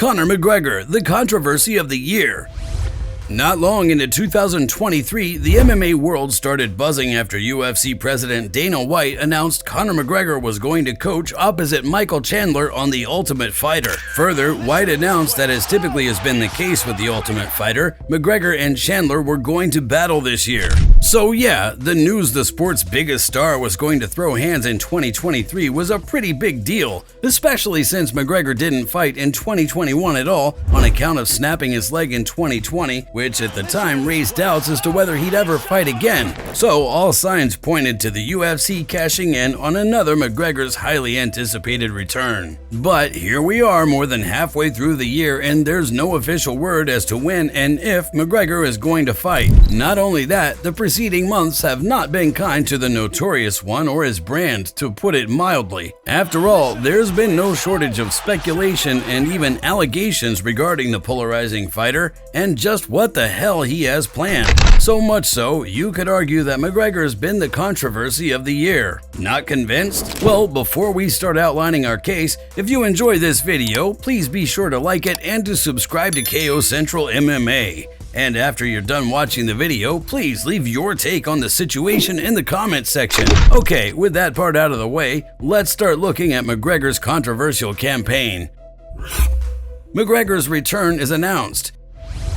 Conor McGregor, the controversy of the year. Not long into 2023, the MMA world started buzzing after UFC President Dana White announced Conor McGregor was going to coach opposite Michael Chandler on The Ultimate Fighter. Further, White announced that, as typically has been the case with The Ultimate Fighter, McGregor and Chandler were going to battle this year. So yeah, the news the sport's biggest star was going to throw hands in 2023 was a pretty big deal, especially since McGregor didn't fight in 2021 at all on account of snapping his leg in 2020, which at the time raised doubts as to whether he'd ever fight again. So all signs pointed to the UFC cashing in on another McGregor's highly anticipated return. But here we are more than halfway through the year and there's no official word as to when and if McGregor is going to fight. Not only that, the preceding months have not been kind to the Notorious One or his brand, to put it mildly. After all, there's been no shortage of speculation and even allegations regarding the polarizing fighter and just what the hell he has planned. So much so, you could argue that McGregor's been the controversy of the year. Not convinced? Well, before we start outlining our case, if you enjoy this video, please be sure to like it and to subscribe to KO Central MMA. And after you're done watching the video, please leave your take on the situation in the comment section. Okay, with that part out of the way, let's start looking at McGregor's controversial campaign. McGregor's return is announced.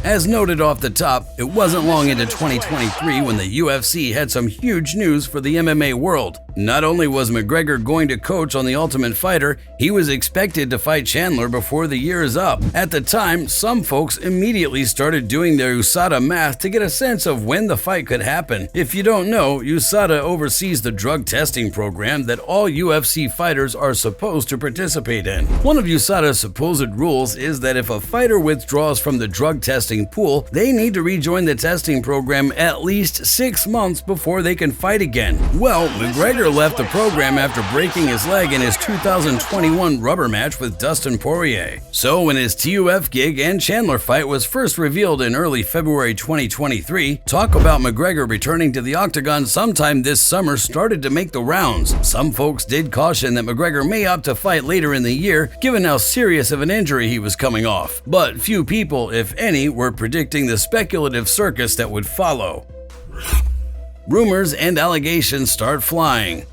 As noted off the top, it wasn't long into 2023 when the UFC had some huge news for the MMA world. Not only was McGregor going to coach on The Ultimate Fighter, he was expected to fight Chandler before the year is up. At the time, some folks immediately started doing their USADA math to get a sense of when the fight could happen. If you don't know, USADA oversees the drug testing program that all UFC fighters are supposed to participate in. One of USADA's supposed rules is that if a fighter withdraws from the drug testing pool, they need to rejoin the testing program at least 6 months before they can fight again. Well, McGregor left the program after breaking his leg in his 2021 rubber match with Dustin Poirier. So when his TUF gig and Chandler fight was first revealed in early February 2023, talk about McGregor returning to the octagon sometime this summer started to make the rounds. Some folks did caution that McGregor may opt to fight later in the year, given how serious of an injury he was coming off. But few people, if any, were predicting the speculative circus that would follow. Rumors and allegations start flying.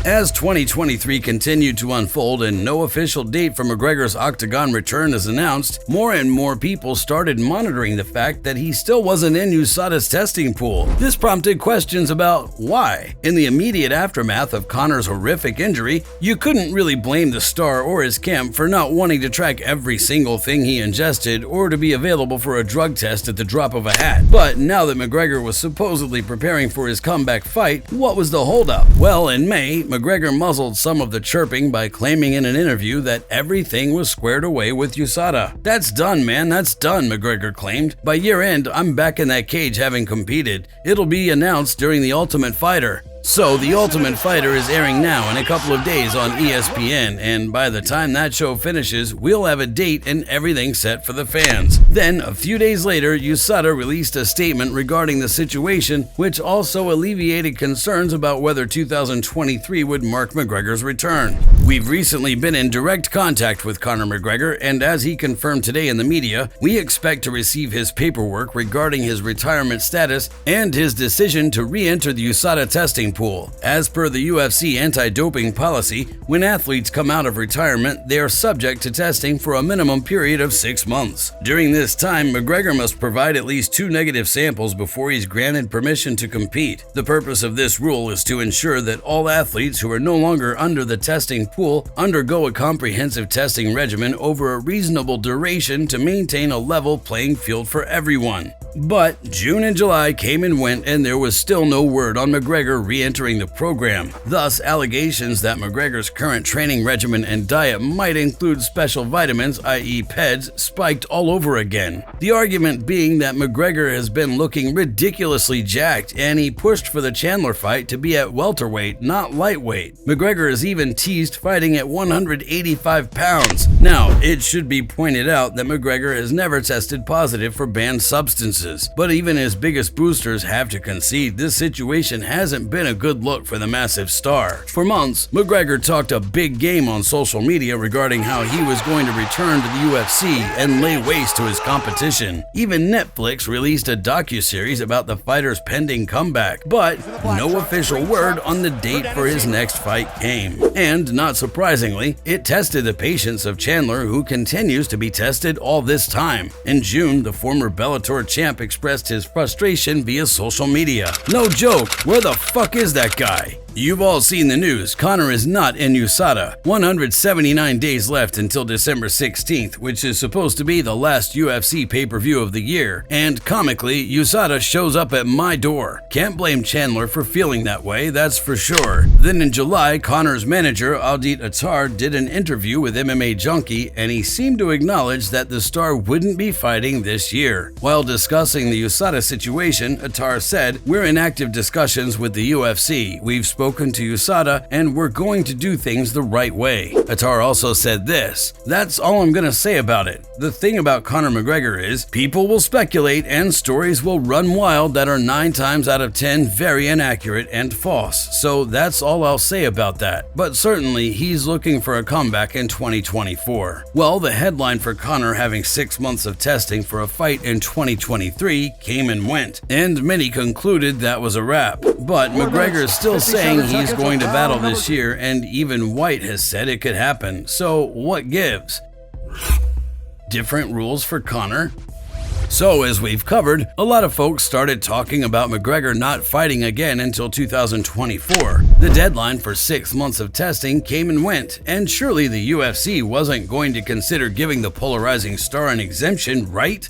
As 2023 continued to unfold and no official date for McGregor's octagon return is announced, more and more people started monitoring the fact that he still wasn't in USADA's testing pool. This prompted questions about why. In the immediate aftermath of Conor's horrific injury, you couldn't really blame the star or his camp for not wanting to track every single thing he ingested or to be available for a drug test at the drop of a hat. But now that McGregor was supposedly preparing for his comeback fight, what was the holdup? Well, in May, McGregor muzzled some of the chirping by claiming in an interview that everything was squared away with USADA. "That's done, man, that's done," McGregor claimed. "By year end, I'm back in that cage having competed. It'll be announced during The Ultimate Fighter." So The Ultimate Fighter is airing now in a couple of days on ESPN, and by the time that show finishes, we'll have a date and everything set for the fans. Then, a few days later, USADA released a statement regarding the situation, which also alleviated concerns about whether 2023 would mark McGregor's return. We've recently been in direct contact with Conor McGregor, and as he confirmed today in the media, we expect to receive his paperwork regarding his retirement status and his decision to re-enter the USADA testing pool. As per the UFC anti-doping policy, when athletes come out of retirement, they are subject to testing for a minimum period of 6 months. During this time, McGregor must provide at least 2 negative samples before he's granted permission to compete. The purpose of this rule is to ensure that all athletes who are no longer under the testing pool undergo a comprehensive testing regimen over a reasonable duration to maintain a level playing field for everyone. But June and July came and went and there was still no word on McGregor re-entering the program. Thus, allegations that McGregor's current training regimen and diet might include special vitamins, i.e. PEDs, spiked all over again. The argument being that McGregor has been looking ridiculously jacked and he pushed for the Chandler fight to be at welterweight, not lightweight. McGregor is even teased fighting at 185 pounds. Now, it should be pointed out that McGregor has never tested positive for banned substances. loses. But even his biggest boosters have to concede this situation hasn't been a good look for the massive star. For months, McGregor talked a big game on social media regarding how he was going to return to the UFC and lay waste to his competition. Even Netflix released a docuseries about the fighter's pending comeback, but no official word on the date for his next fight came. And not surprisingly, it tested the patience of Chandler, who continues to be tested all this time. In June, the former Bellator champ expressed his frustration via social media. No joke, where the fuck is that guy? You've all seen the news. Conor is not in USADA. 179 days left until December 16th, which is supposed to be the last UFC pay-per-view of the year. And comically, USADA shows up at my door. Can't blame Chandler for feeling that way, that's for sure. Then in July, Conor's manager, Audit Attar, did an interview with MMA Junkie, and he seemed to acknowledge that the star wouldn't be fighting this year. While discussing the USADA situation, Attar said, "We're in active discussions with the UFC. We've spoken to USADA, and we're going to do things the right way." Attar also said this, "That's all I'm gonna say about it. The thing about Conor McGregor is, people will speculate and stories will run wild that are 9 times out of 10 very inaccurate and false. So that's all I'll say about that. But certainly, he's looking for a comeback in 2024. Well, the headline for Conor having 6 months of testing for a fight in 2023 came and went, and many concluded that was a wrap. But McGregor is still saying he's going to battle this year, and even White has said it could happen. So what gives? Different rules for Conor? So, as we've covered, a lot of folks started talking about McGregor not fighting again until 2024. The deadline for 6 months of testing came and went, and surely the UFC wasn't going to consider giving the polarizing star an exemption, right?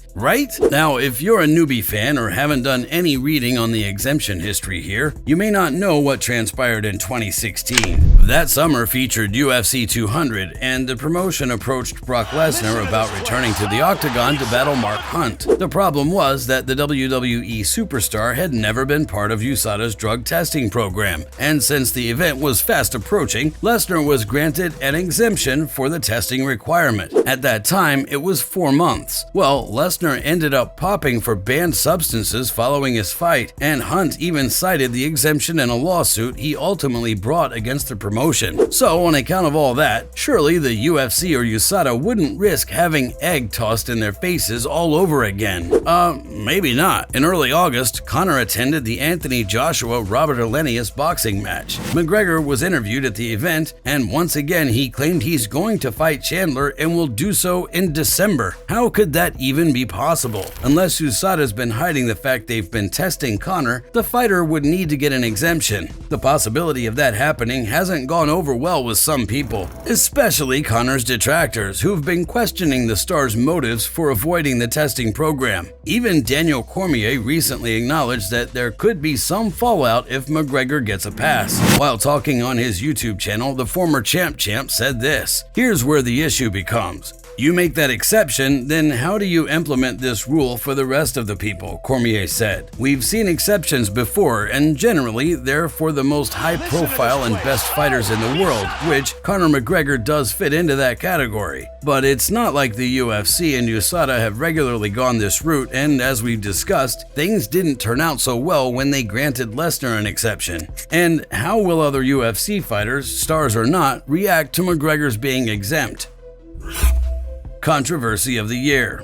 Now, if you're a newbie fan or haven't done any reading on the exemption history here, you may not know what transpired in 2016. That summer featured UFC 200, and the promotion approached Brock Lesnar about returning to the octagon to battle Mark Hunt. The problem was that the WWE superstar had never been part of USADA's drug testing program, and since the event was fast approaching, Lesnar was granted an exemption for the testing requirement. At that time, it was 4 months. Well, Lesnar ended up popping for banned substances following his fight, and Hunt even cited the exemption in a lawsuit he ultimately brought against the promotion. So, on account of all that, surely the UFC or USADA wouldn't risk having egg tossed in their faces all over again. Maybe not. In early August, Conor attended the Anthony Joshua-Robert Arrhenius boxing match. McGregor was interviewed at the event, and once again he claimed he's going to fight Chandler and will do so in December. How could that even be possible? Unless USADA's been hiding the fact they've been testing Conor, the fighter would need to get an exemption. The possibility of that happening hasn't gone over well with some people, especially Conor's detractors, who've been questioning the star's motives for avoiding the testing program. Even Daniel Cormier recently acknowledged that there could be some fallout if McGregor gets a pass. While talking on his YouTube channel, the former champ said this, "Here's where the issue becomes. You make that exception, then how do you implement this rule for the rest of the people?" Cormier said. "We've seen exceptions before, and generally they're for the most high-profile and best fighters in the world, which Conor McGregor does fit into that category. But it's not like the UFC and USADA have regularly gone this route, and as we've discussed, things didn't turn out so well when they granted Lesnar an exception. And how will other UFC fighters, stars or not, react to McGregor's being exempt?" Controversy of the year.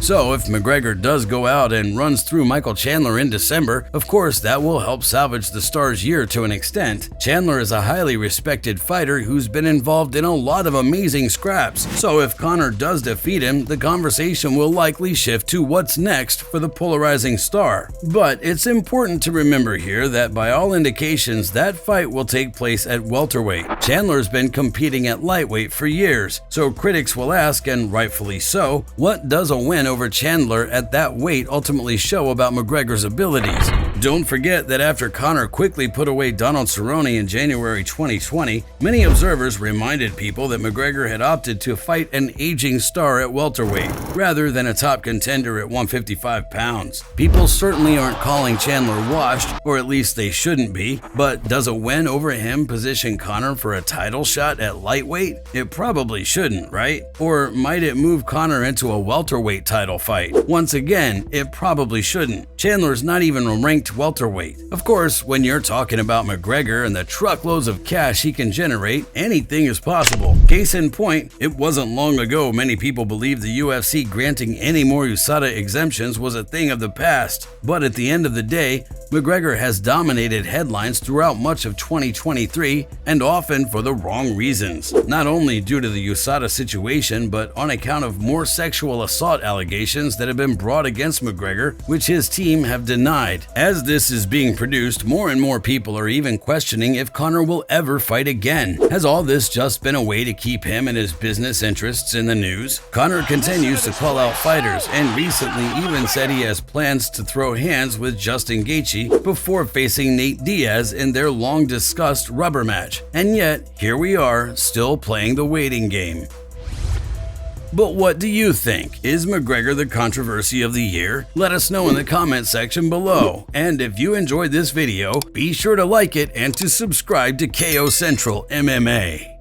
So, if McGregor does go out and runs through Michael Chandler in December, of course that will help salvage the star's year to an extent. Chandler is a highly respected fighter who's been involved in a lot of amazing scraps, so if Conor does defeat him, the conversation will likely shift to what's next for the polarizing star. But it's important to remember here that by all indications that fight will take place at welterweight. Chandler's been competing at lightweight for years, so critics will ask, and rightfully so, what does a win over Chandler at that weight ultimately show about McGregor's abilities? Don't forget that after Conor quickly put away Donald Cerrone in January 2020, many observers reminded people that McGregor had opted to fight an aging star at welterweight, rather than a top contender at 155 pounds. People certainly aren't calling Chandler washed, or at least they shouldn't be, but does a win over him position Conor for a title shot at lightweight? It probably shouldn't, right? Or might it move Conor into a welterweight title fight? Once again, it probably shouldn't. Chandler's not even a ranked welterweight. Of course, when you're talking about McGregor and the truckloads of cash he can generate, anything is possible. Case in point, it wasn't long ago many people believed the UFC granting any more USADA exemptions was a thing of the past. But at the end of the day, McGregor has dominated headlines throughout much of 2023, and often for the wrong reasons. Not only due to the USADA situation, but on account of more sexual assault allegations that have been brought against McGregor, which his team have denied. As this is being produced, more and more people are even questioning if Conor will ever fight again. Has all this just been a way to keep him and his business interests in the news? Conor continues to call out fighters, and recently even said he has plans to throw hands with Justin Gaethje before facing Nate Diaz in their long-discussed rubber match. And yet, here we are, still playing the waiting game. But what do you think? Is McGregor the controversy of the year? Let us know in the comment section below. And if you enjoyed this video, be sure to like it and to subscribe to KO Central MMA.